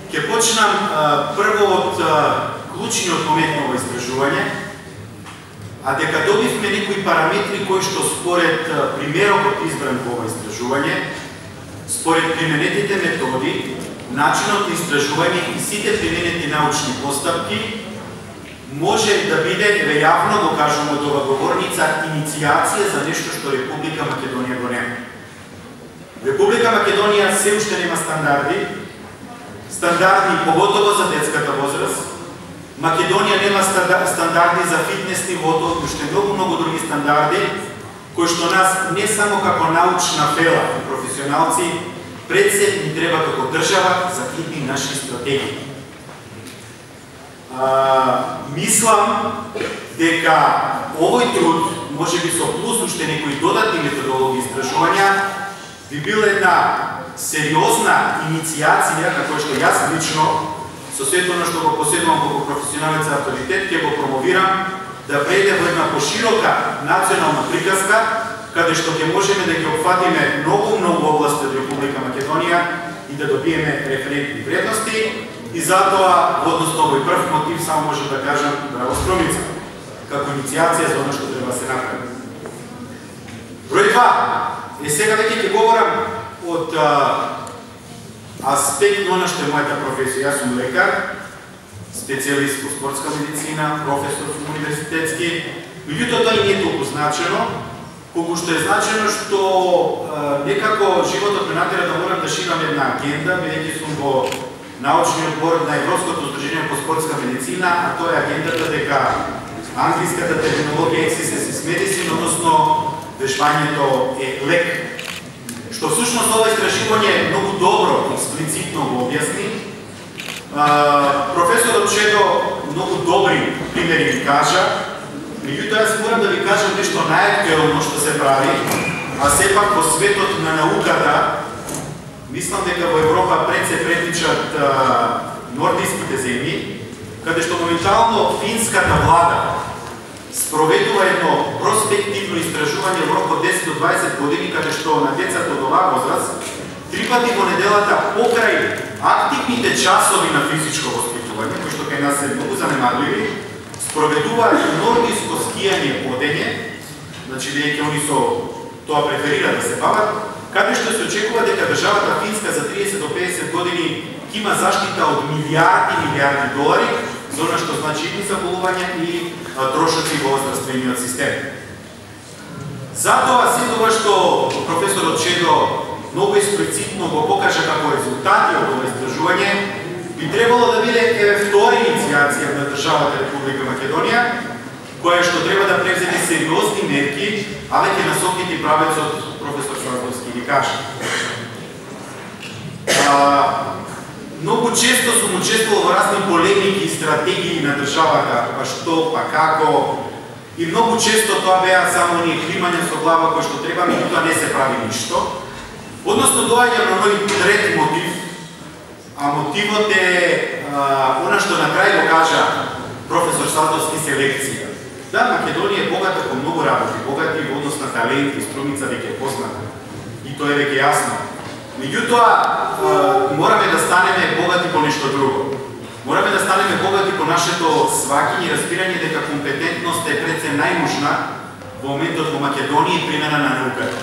Ќе почнам прво од клучниот момент на ово истражување, а дека добивме некои параметри кои што според примерот избран во ова истражување, според применетите методи, начинот на истражување и сите применети научни постапки, може да биде, јавно го кажувам од ова говорница, иницијација за нешто што Република Македонија го нема. Република Македонија се уште нема стандарди поготово за детската возраст. Македонија нема стандарди за фитнес нивото, уште многу други стандарди, кои што нас не само како научна фела и професионалци, пред се ни треба како држава за хитни наши стратегии. Мислам дека овој труд, може би со плюс уште некои додатни методологии истражувања, би била една сериозна иницијација на која што јас лично, со сето оно што го поседувам како професионалец за авторитет, ќе го промовирам да преде во една поширока национална приказка, каде што ќе можеме да ги опфатиме многу области од Република Македонија и да добиеме референтни вредности. И затоа, односно овој прв мотив, само може да кажам Браво Стромица, како иницијација за оно што треба да се направи. Број 2. Сега веќе ќе говорам од аспект на оно што е мојата професија. Јас сум лекар, специјалист по спортска медицина, професор сум универзитетски, меѓутоа тоа и не е толку значено, колку што е значено што некако животот ме натера да морам да ширам една агенда, бидејќи сум во научниот одбор на Европското здружение по спортска медицина, а тоа е агендата дека англиската терминологија exercise medicine, односно вежбањето е лек. Што всушност ова истражување многу добро, експлицитно го објасни. Професорот Чедо многу добри примери ви кажа, меѓутоа јас морам да ви кажам нешто најактуелно што се прави, а сепак во светот на науката, мислам дека во Европа пред се претичат нордиските земји, каде што моментално финската влада спроведува едно проспективно истражување во рок од 10 до 20 години, каде што на децата од оваа возраст 3 пати во неделата покрај активните часови на физичко воспитување, кои што кај нас се многу занемарливи, спроведува нордиско скијање одење, значи дека они со тоа преферира да се бават, каде што се очекува дека државата Финска за 30 до 50 години ќе има заштита од милиарди долари за она што значи и заболувања и трошоци во здравствениот систем. Затоа се тоа што професорот Чедо многу експлицитно го покажа како резултати од ова истражување, би требало да биде втора иницијација на државата Република Македонија, која што треба да превземе сериозни мерки, а веќе насоките правецот професор Саздовски ги кажа. Многу често сум учествувал во разни полемики и стратегии на државата, па што, па како, и многу често тоа беа само ние климање со глава кој што треба, меѓутоа не се прави ништо. Односно доаѓам на мој трет мотив, а мотивот е она што на крај го кажа професор Саздовски, селекција. Да, Македонија е богата по многу работи, богати во однос на таленти, Струмица веќе е позната. И тоа е веќе јасно. Меѓутоа, мораме да станеме богати по нешто друго. Мораме да станеме богати по нашето сваќање и разбирање дека компетентност е пред се најнужна во моментот во Македонија и примена на науката.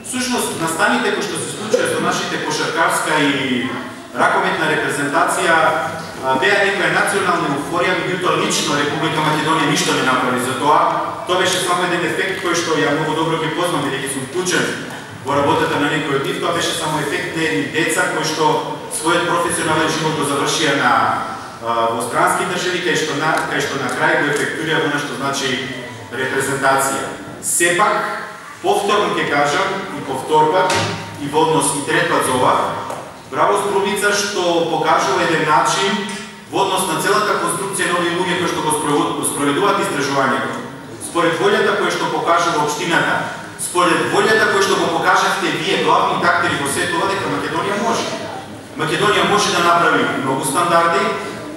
Всушност, настаните кои што се случува со нашите кошаркарска и ракометна репрезентација беа некоја национална еуфорија, меѓутоа лично Република Македонија ништо не направи за тоа. Тоа беше само еден ефект кој што ја многу добро ги познам, бидејќи сум вклучен во работата на некој од нив. Тоа беше само ефект на едни деца кои што својот професионален живот го завршија во странски држави, кај што на крај го ефектурија во нешто значи репрезентација. Сепак, повторно ќе кажам и повторпат и во однос и трет пат за ова, Браво Струмица што покажува еден начин во однос на целата конструкција на овие луѓе кои што го спроведуваат истражувањето. Според волјата која што покажува општината, според волјата која што го покажавте вие главни тактери во сето ова, дека Македонија може. Македонија може да направи многу стандарди,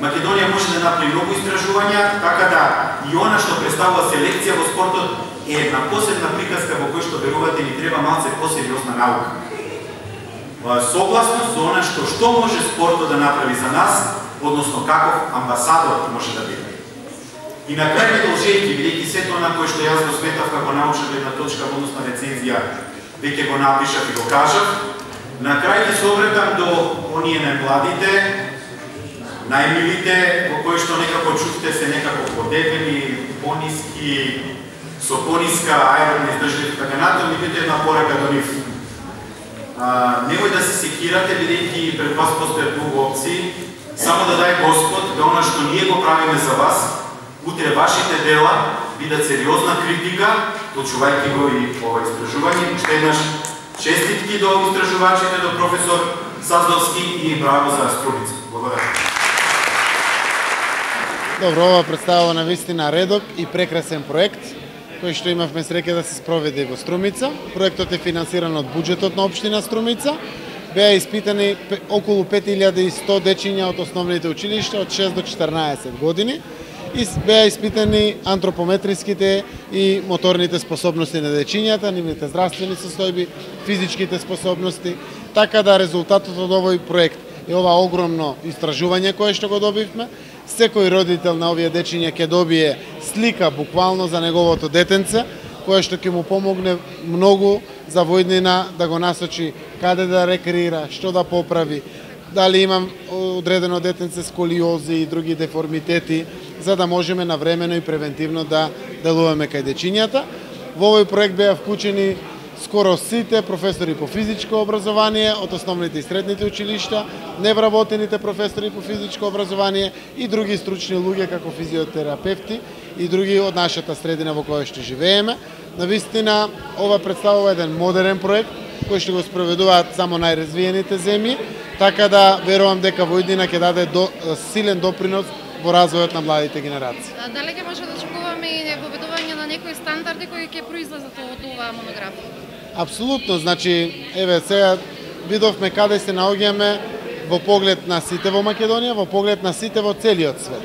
Македонија може да направи многу истражувања, така да и она што представува селекција во спортот е една посебна приказка во која што верувате ни треба малце посериозна наука. согласно со она што може спортот да направи за нас, односно каков амбасадор може да биде. И на крај ме должејќи, бидејќи сето она кој што јас го сметав како научна гледна точка во однос на рецензија, веќе го напишав и го кажав, на крај ќе се обретам до оние најмладите, најмилите, во кои што некако чувте се некако подебели, пониски, со пониска аеробна издржливост и така натаму, меѓутоа една порака до нив. Немој да се секирате, бидејќи пред вас постојат многу опции, само да дај Господ да она што ние го правиме за вас, утре вашите дела бидат сериозна критика, почувајќи го и ова истражување. Уште еднаш честитки до истражувачите, до професор Саздовски и браво за Струмица. Благодарам. Добро, ова представува на вистина редок и прекрасен проект, кој што имавме среќа да се спроведе во Струмица. Проектот е финансиран од буџетот на општина Струмица. Беа испитани околу 5100 дечиња од основните училишта од 6 до 14 години и беа испитани антропометриските и моторните способности на дечињата, нивните здравствени состојби, физичките способности, така да резултатот од овој проект е ова огромно истражување кое што го добивме. Секој родител на овие дечиња ќе добие слика буквално за неговото детенце, кое што ќе му помогне многу за воиднина да го насочи каде да рекреира, што да поправи, дали имам одредено детенце сколиози и други деформитети, за да можеме навремено и превентивно да делуваме кај дечињата. Во овој проект беа вклучени скоро сите професори по физичко образование од основните и средните училишта, невработените професори по физичко образование и други стручни луѓе како физиотерапевти и други од нашата средина во која што живееме. Навистина, ова представува еден модерен проект кој што го спроведуваат само најразвиените земји, така да верувам дека во иднина ќе даде силен допринос во развојот на младите генерации. Дали ќе може да очекуваме и воведување на некои стандарди кои ќе произлезат од оваа монографија? Апсолутно, значи, еве сега видовме каде се наоѓаме во поглед на сите во Македонија, во поглед на сите во целиот свет.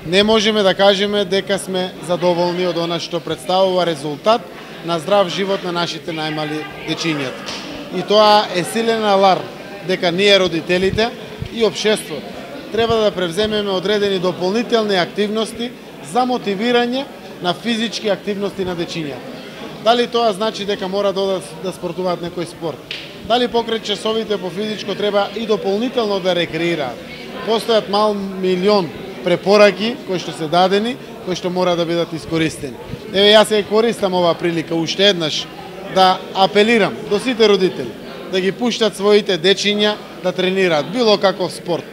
Не можеме да кажеме дека сме задоволни од она што представува резултат на здрав живот на нашите најмали дечињата. И тоа е силен аларм дека ние родителите и општеството треба да превземеме одредени дополнителни активности за мотивирање на физички активности на дечињата. Дали тоа значи дека мора да спортуваат некој спорт? Дали покрај часовите по физичко треба и дополнително да рекреираат? Постојат милион препораки кои што се дадени, кои што мора да бидат искористени. Еве јас ја користам оваа прилика уште еднаш да апелирам до сите родители да ги пуштат своите дечиња да тренираат било каков спорт.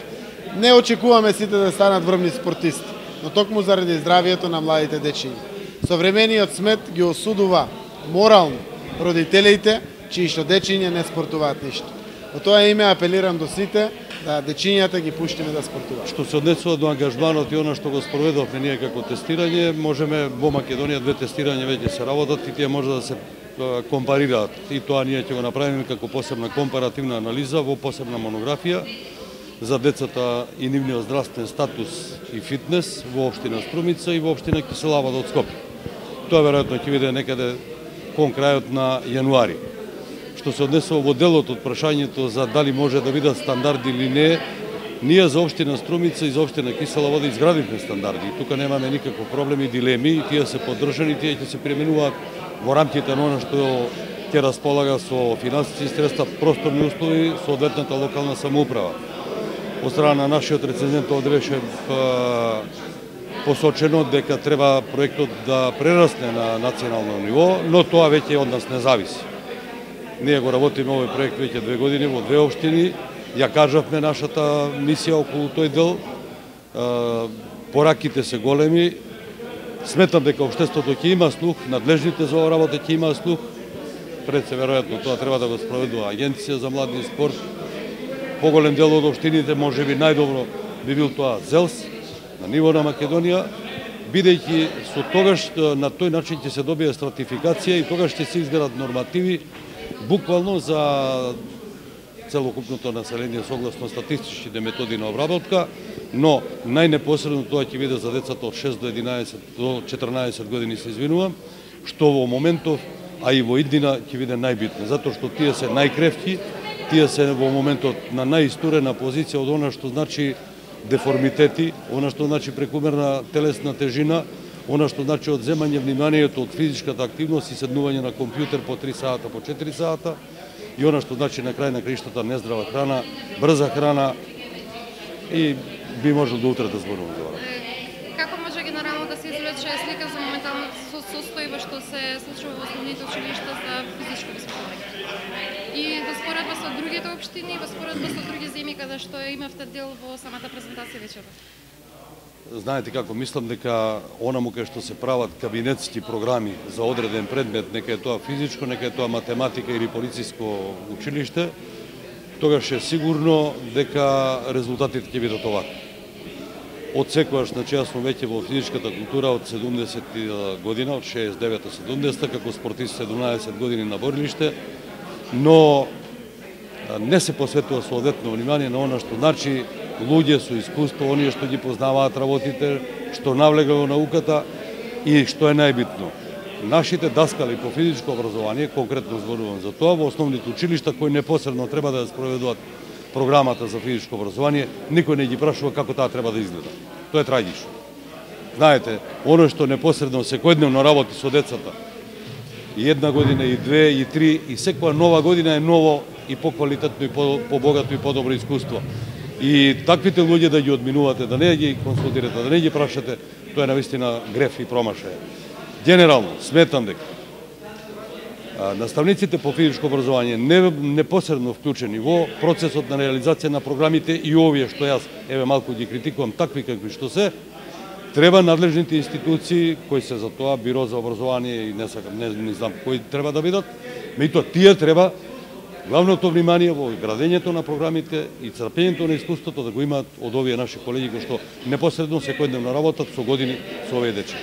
Не очекуваме сите да станат врвни спортисти, но токму заради здравието на младите дечиња. Современиот смет ги осудува морално родителите чии што дечиња не спортуваат ништо. Во тоа име апелирам до сите да дечињата ги пуштиме да спортуваат. Што се однесува до ангажманот и она што го спроведовме ние како тестирање, можеме во Македонија две тестирања веќе се работат и тие може да се компарираат. И тоа ние ќе го направиме како посебна компаративна анализа во посебна монографија за децата и нивниот здравствен статус и фитнес во општина Струмица и во општина Киселава од Скопје. Тоа веројатно ќе биде некаде кон крајот на јануари. Што се однесува во делот од прашањето за дали може да бидат стандарди или не, ние за општина Струмица и за општина Кисела Вода изградивме стандарди. Тука немаме никаков проблем и дилеми, и тие се поддржани, тие ќе се применуваат во рамките на она што ќе располага со финансиски средства, просторни услови, соодветната локална самоуправа. Од страна на нашиот рецензент овде беше посочено дека треба проектот да прерасне на национално ниво, но тоа веќе од нас не зависи. Ние го работиме овој проект веќе 2 години во 2 општини, ја кажавме нашата мисија околу тој дел, пораките се големи, сметам дека општеството ќе има слух, надлежните за оваа работа ќе има слух, пред се веројатно тоа треба да го спроведува Агенција за млади и спорт. Поголем дел од општините, можеби најдобро би бил тоа ЗЕЛС на ниво на Македонија, бидејќи со тогаш на тој начин ќе се добие стратификација и тогаш ќе се изградат нормативи буквално за целокупното население согласно статистичките методи на обработка, но најнепосредно тоа ќе биде за децата од 6 до 11 до 14 години, се извинувам, што во моментов, а и во иднина ќе биде најбитно, затоа што тие се најкревки, тие се во моментот на најистурена позиција од она што значи деформитети, она што значи прекумерна телесна тежина, она што значи одземање вниманието од физичката активност и седнување на компјутер по 3 сата, по 4 сата, и она што значи на крај на краиштата нездрава храна, брза храна, и би можел до утре да зборувам за ова. Како може генерално да се извлече слика за моментално состојба што се случува во основните училишта за физичко воспитување? И во споредба со другите општини, во споредба со други земји каде што имавте дел во самата презентација вечерва? Знаете како, мислам дека онаму кај што се прават кабинетски програми за одреден предмет, нека е тоа физичко, нека е тоа математика или полициско училиште, тогаш е сигурно дека резултатите ќе бидат овакви. Од секојаш, значи јас сум веќе во физичката култура од 70 година, од 69-70, како спортист 17 години на борилиште, но не се посветува соодветно внимание на она што значи луѓе со искуство, оние што ги познаваат работите, што навлега во науката и што е најбитно. Нашите даскали по физичко образование, конкретно зборувам за тоа, во основните училишта кои непосредно треба да ја спроведуваат програмата за физичко образование, никој не ги прашува како таа треба да изгледа. Тоа е траѓично. Знаете, оно што непосредно секојдневно работи со децата, и една година, и две, и три, и секоја нова година е ново и поквалитетно, и побогато, и подобро искуство. И таквите луѓе да ги одминувате, да не ги консултирате, да не ги прашате, тоа е навистина греф и промашај. Генерално, сметам дека наставниците по физичко образование непосредно вклучени во процесот на реализација на програмите и овие што јас еве малку ги критикувам такви какви што се, треба надлежните институции кои се за тоа, Биро за образование и не знам кои треба да бидат, меѓутоа тие треба главното внимание во градењето на програмите и црпењето на искуството да го имаат од овие наши колеги кои што непосредно секојдневно работат со години со овие дечи.